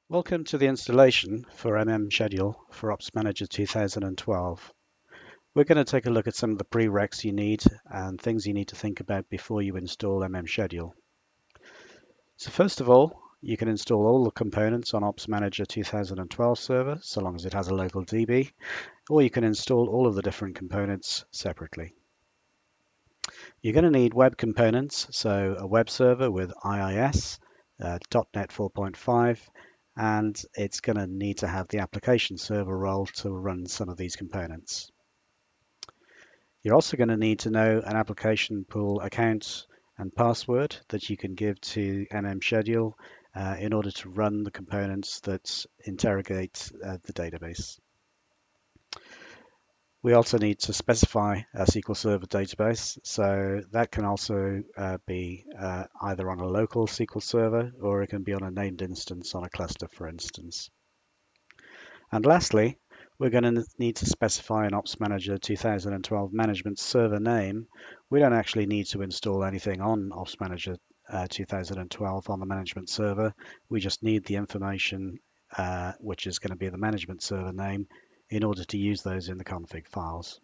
Welcome to the installation for Schedule for Ops Manager 2012. We're going to take a look at some of the prereqs you need and things you need to think about before you install Schedule. So first of all, you can install all the components on Ops Manager 2012 server, so long as it has a local DB, or you can install all of the different components separately. You're going to need web components, so a web server with IIS, .NET 4.5, and it's going to need to have the application server role to run some of these components. You're also going to need to know an application pool account and password that you can give to Schedule in order to run the components that interrogate the database. We also need to specify a SQL Server database, so that can also be either on a local SQL Server or it can be on a named instance on a cluster, for instance. And lastly, we're going to need to specify an Ops Manager 2012 management server name. We don't actually need to install anything on Ops Manager 2012 on the management server. We just need the information, which is going to be the management server name, in order to use those in the config files.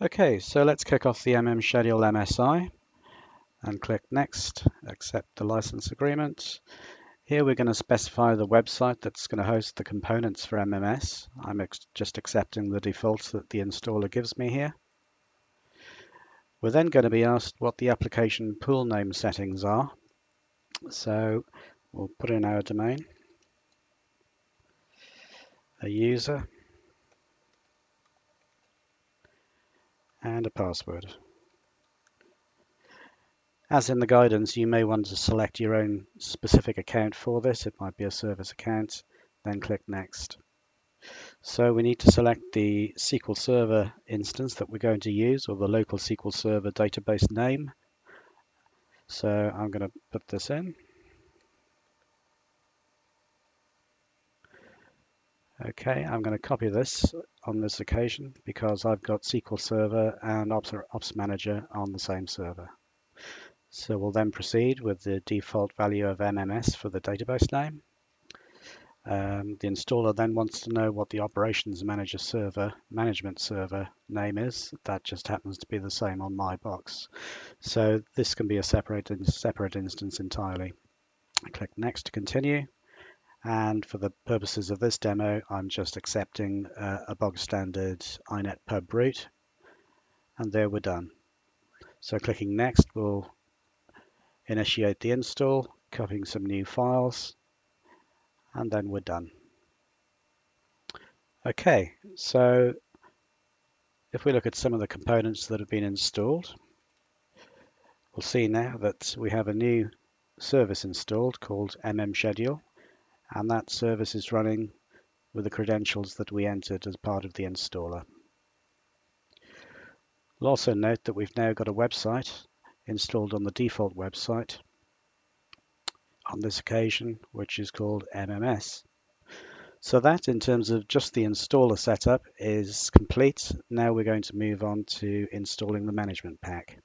Okay, so let's kick off the Schedule MSI and click Next, accept the license agreement. Here we're going to specify the website that's going to host the components for MMS. I'm just accepting the defaults that the installer gives me here. We're then going to be asked what the application pool name settings are. So we'll put in our domain, a user, and a password. As in the guidance, you may want to select your own specific account for this. It might be a service account, then click Next. So we need to select the SQL Server instance that we're going to use, or the local SQL Server database name. So I'm going to put this in. Okay, I'm going to copy this on this occasion because I've got SQL Server and Ops Manager on the same server. So we'll then proceed with the default value of MMS for the database name. The installer then wants to know what the Operations Manager server, management server name is. That just happens to be the same on my box. So this can be a separate instance entirely. I click Next to continue. And for the purposes of this demo, I'm just accepting a bog standard inet pub root. And there we're done. So clicking Next will initiate the install, copying some new files, and then we're done. Okay, so if we look at some of the components that have been installed, we'll see now that we have a new service installed called Schedule, and that service is running with the credentials that we entered as part of the installer. We'll also note that we've now got a website installed on the default website on this occasion, which is called MMS. So that, in terms of just the installer setup, is complete. Now we're going to move on to installing the management pack.